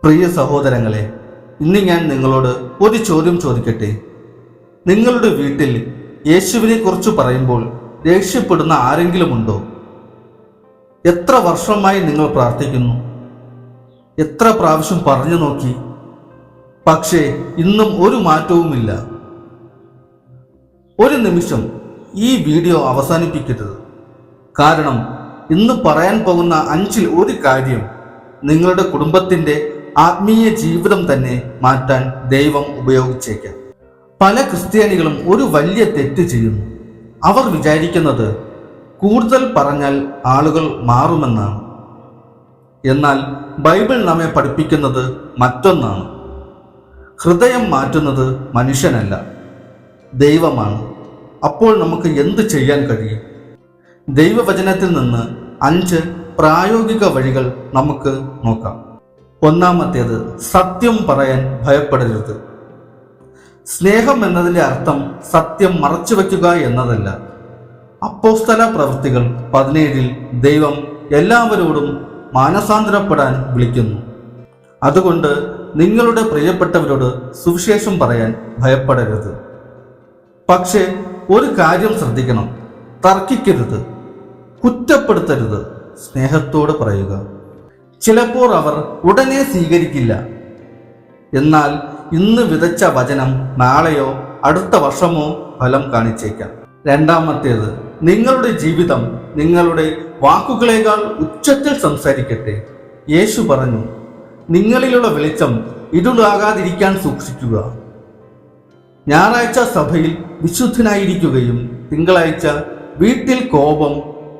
പ്രിയ സഹോദരങ്ങളെ, ഇന്ന് ഞാൻ നിങ്ങളോട് ഒരു ചോദ്യം ചോദിക്കട്ടെ. നിങ്ങളുടെ വീട്ടിൽ യേശുവിനെ കുറിച്ച് പറയുമ്പോൾ ദേഷ്യപ്പെടുന്ന ആരെങ്കിലും ഉണ്ടോ? എത്ര വർഷമായി നിങ്ങൾ പ്രാർത്ഥിക്കുന്നു? എത്ര പ്രാവശ്യം പറഞ്ഞു നോക്കി? പക്ഷേ ഇന്നും ഒരു മാറ്റവുമില്ല. ഒരു നിമിഷം ഈ വീഡിയോ അവസാനിപ്പിക്കരുത്. കാരണം ഇന്ന് പറയാൻ പോകുന്ന 5-ൽ ഒരു കാര്യം നിങ്ങളുടെ കുടുംബത്തിൻ്റെ ആത്മീയ ജീവിതം തന്നെ മാറ്റാൻ ദൈവം ഉപയോഗിച്ചേക്കാം. പല ക്രിസ്ത്യാനികളും ഒരു വലിയ തെറ്റ് ചെയ്യുന്നു. അവർ വിചാരിക്കുന്നത് കൂടുതൽ പറഞ്ഞാൽ ആളുകൾ മാറുമെന്നാണ്. എന്നാൽ ബൈബിൾ നമ്മെ പഠിപ്പിക്കുന്നത് മറ്റൊന്നാണ്. ഹൃദയം മാറ്റുന്നത് മനുഷ്യനല്ല, ദൈവമാണ്. അപ്പോൾ നമുക്ക് എന്ത് ചെയ്യാൻ കഴിയും? ദൈവവചനത്തിൽ നിന്ന് 5 പ്രായോഗിക വഴികൾ നമുക്ക് നോക്കാം. ഒന്നാമത്തേത്, സത്യം പറയാൻ ഭയപ്പെടരുത്. സ്നേഹം എന്നതിൻ്റെ അർത്ഥം സത്യം മറച്ചു വയ്ക്കുക എന്നതല്ല. അപ്പോസ്തല പ്രവൃത്തികൾ 17-ൽ ദൈവം എല്ലാവരോടും മാനസാന്തരപ്പെടാൻ വിളിക്കുന്നു. അതുകൊണ്ട് നിങ്ങളുടെ പ്രിയപ്പെട്ടവരോട് സുവിശേഷം പറയാൻ ഭയപ്പെടരുത്. പക്ഷേ ഒരു കാര്യം ശ്രദ്ധിക്കണം, തർക്കിക്കരുത്, കുറ്റപ്പെടുത്തരുത്, സ്നേഹത്തോട് പറയുക. ചിലപ്പോൾ അവർ ഉടനെ സ്വീകരിക്കില്ല. എന്നാൽ ഇന്ന് വിതച്ച വചനം നാളെയോ അടുത്ത വർഷമോ ഫലം കാണിച്ചേക്കാം. രണ്ടാമത്തേത്, നിങ്ങളുടെ ജീവിതം നിങ്ങളുടെ വാക്കുകളേക്കാൾ ഉച്ചത്തിൽ സംസാരിക്കട്ടെ. യേശു പറഞ്ഞു, നിങ്ങളിലുള്ള വെളിച്ചം ഇരുളാകാതിരിക്കാൻ സൂക്ഷിക്കുക. ഞായറാഴ്ച സഭയിൽ വിശുദ്ധനായിരിക്കുകയും തിങ്കളാഴ്ച വീട്ടിൽ കോപം,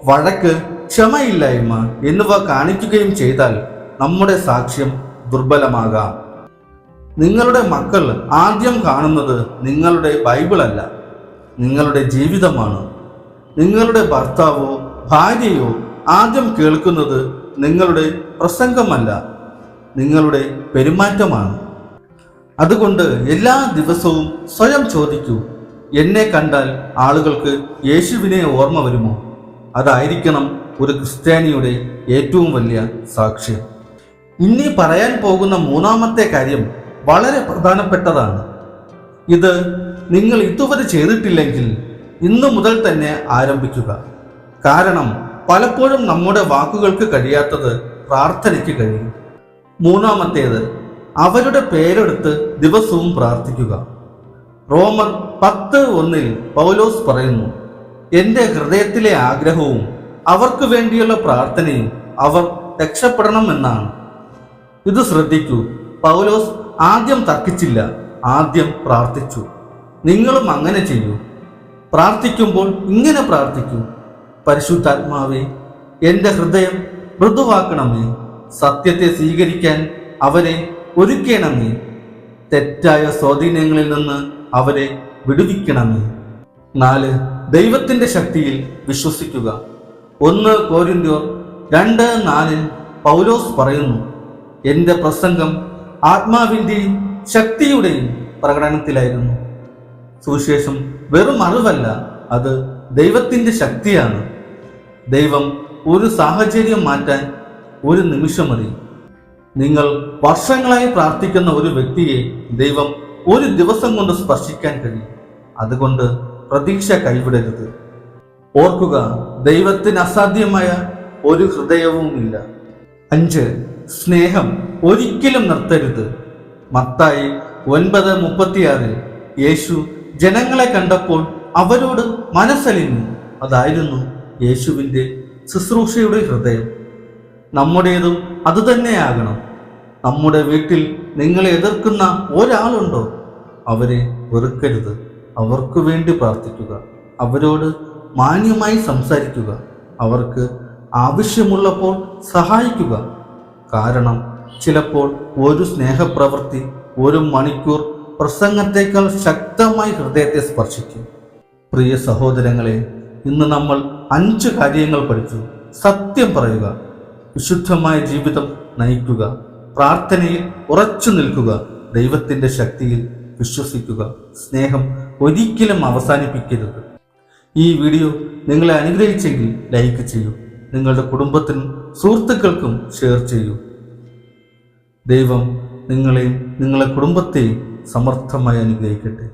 വഴക്ക്, ക്ഷമയില്ലായ്മ എന്നിവ കാണിക്കുകയും ചെയ്താൽ നമ്മുടെ സാക്ഷ്യം ദുർബലമാകാം. നിങ്ങളുടെ മക്കൾ ആദ്യം കാണുന്നത് നിങ്ങളുടെ ബൈബിളല്ല, നിങ്ങളുടെ ജീവിതമാണ്. നിങ്ങളുടെ ഭർത്താവോ ഭാര്യയോ ആദ്യം കേൾക്കുന്നത് നിങ്ങളുടെ പ്രസംഗമല്ല, നിങ്ങളുടെ പെരുമാറ്റമാണ്. അതുകൊണ്ട് എല്ലാ ദിവസവും സ്വയം ചോദിക്കൂ, എന്നെ കണ്ടാൽ ആളുകൾക്ക് യേശുവിനെ ഓർമ്മ വരുമോ? അതായിരിക്കണം ഒരു ക്രിസ്ത്യാനിയുടെ ഏറ്റവും വലിയ സാക്ഷ്യം. ഇനി പറയാൻ പോകുന്ന മൂന്നാമത്തെ കാര്യം വളരെ പ്രധാനപ്പെട്ടതാണ്. ഇത് നിങ്ങൾ ഇതുവരെ ചെയ്തിട്ടില്ലെങ്കിൽ ഇന്നു മുതൽ തന്നെ ആരംഭിക്കുക. കാരണം പലപ്പോഴും നമ്മുടെ വാക്കുകൾക്ക് കഴിയാത്തത് പ്രാർത്ഥനയ്ക്ക് കഴിയും. മൂന്നാമത്തേത്, അവരുടെ പേരെടുത്ത് ദിവസവും പ്രാർത്ഥിക്കുക. റോമർ 10:1 പൗലോസ് പറയുന്നു, എൻ്റെ ഹൃദയത്തിലെ ആഗ്രഹവും അവർക്ക് വേണ്ടിയുള്ള പ്രാർത്ഥനയും അവർ രക്ഷപ്പെടണമെന്നാണ്. ഇത് ശ്രദ്ധിക്കൂ, പൗലോസ് ആദ്യം തർക്കിച്ചില്ല, ആദ്യം പ്രാർത്ഥിച്ചു. നിങ്ങളും അങ്ങനെ ചെയ്യൂ. പ്രാർത്ഥിക്കുമ്പോൾ ഇങ്ങനെ പ്രാർത്ഥിക്കൂ: പരിശുദ്ധാത്മാവേ, എൻ്റെ ഹൃദയം മൃദുവാക്കണമേ, സത്യത്തെ സ്വീകരിക്കാൻ അവരെ ഒരുക്കണമേ, തെറ്റായ സ്വാധീനങ്ങളിൽ നിന്ന് അവരെ വിടുവിക്കണമേ. 4, ദൈവത്തിൻ്റെ ശക്തിയിൽ വിശ്വസിക്കുക. 1 കൊരിന്ത്യർ 2:4 പൗലോസ് പറയുന്നു, എൻ്റെ പ്രസംഗം ആത്മാവിൻ്റെയും ശക്തിയുടെയും പ്രകടനത്തിലായിരുന്നു. സുവിശേഷം വെറും അറിവല്ല, അത് ദൈവത്തിൻ്റെ ശക്തിയാണ്. ദൈവം ഒരു സാഹചര്യം മാറ്റാൻ ഒരു നിമിഷം മതി. നിങ്ങൾ വർഷങ്ങളായി പ്രാർത്ഥിക്കുന്ന ഒരു വ്യക്തിയെ ദൈവം ഒരു ദിവസം കൊണ്ട് സ്പർശിക്കാൻ കഴിയും. അതുകൊണ്ട് പ്രതീക്ഷ കൈവിടരുത്. ഓർക്കുക, ദൈവത്തിന് അസാധ്യമായ ഒരു ഹൃദയവുമില്ല. 5, സ്നേഹം ഒരിക്കലും നിർത്തരുത്. മത്തായി 9:36 യേശു ജനങ്ങളെ കണ്ടപ്പോൾ അവരോട് മനസ്സലിഞ്ഞു. അതായിരുന്നു യേശുവിൻ്റെ ശുശ്രൂഷയുടെ ഹൃദയം. നമ്മുടേതും അതുതന്നെയാകണം. നമ്മുടെ വീട്ടിൽ നിങ്ങളെ എതിർക്കുന്ന ഒരാളുണ്ടോ? അവരെ വെറുക്കരുത്. അവർക്ക് വേണ്ടി പ്രാർത്ഥിക്കുക. അവരോട് മാന്യമായി സംസാരിക്കുക. അവർക്ക് ആവശ്യമുള്ളപ്പോൾ സഹായിക്കുക. കാരണം ചിലപ്പോൾ ഒരു സ്നേഹപ്രവൃത്തി 1 മണിക്കൂർ പ്രസംഗത്തേക്കാൾ ശക്തമായി ഹൃദയത്തെ സ്പർശിക്കും. പ്രിയ സഹോദരങ്ങളെ, ഇന്ന് നമ്മൾ 5 കാര്യങ്ങൾ പഠിച്ചു. സത്യം പറയുക, വിശുദ്ധമായ ജീവിതം നയിക്കുക, പ്രാർത്ഥനയിൽ ഉറച്ചു നിൽക്കുക, ദൈവത്തിൻ്റെ ശക്തിയിൽ വിശ്വസിക്കുക, സ്നേഹം ഒരിക്കലും അവസാനിപ്പിക്കരുത്. ഈ വീഡിയോ നിങ്ങളെ അനുഗ്രഹിച്ചെങ്കിൽ ലൈക്ക് ചെയ്യൂ. നിങ്ങളുടെ കുടുംബത്തിനും സുഹൃത്തുക്കൾക്കും ഷെയർ ചെയ്യൂ. ദൈവം നിങ്ങളെയും നിങ്ങളുടെ കുടുംബത്തെയും സമർത്ഥമായി അനുഗ്രഹിക്കട്ടെ.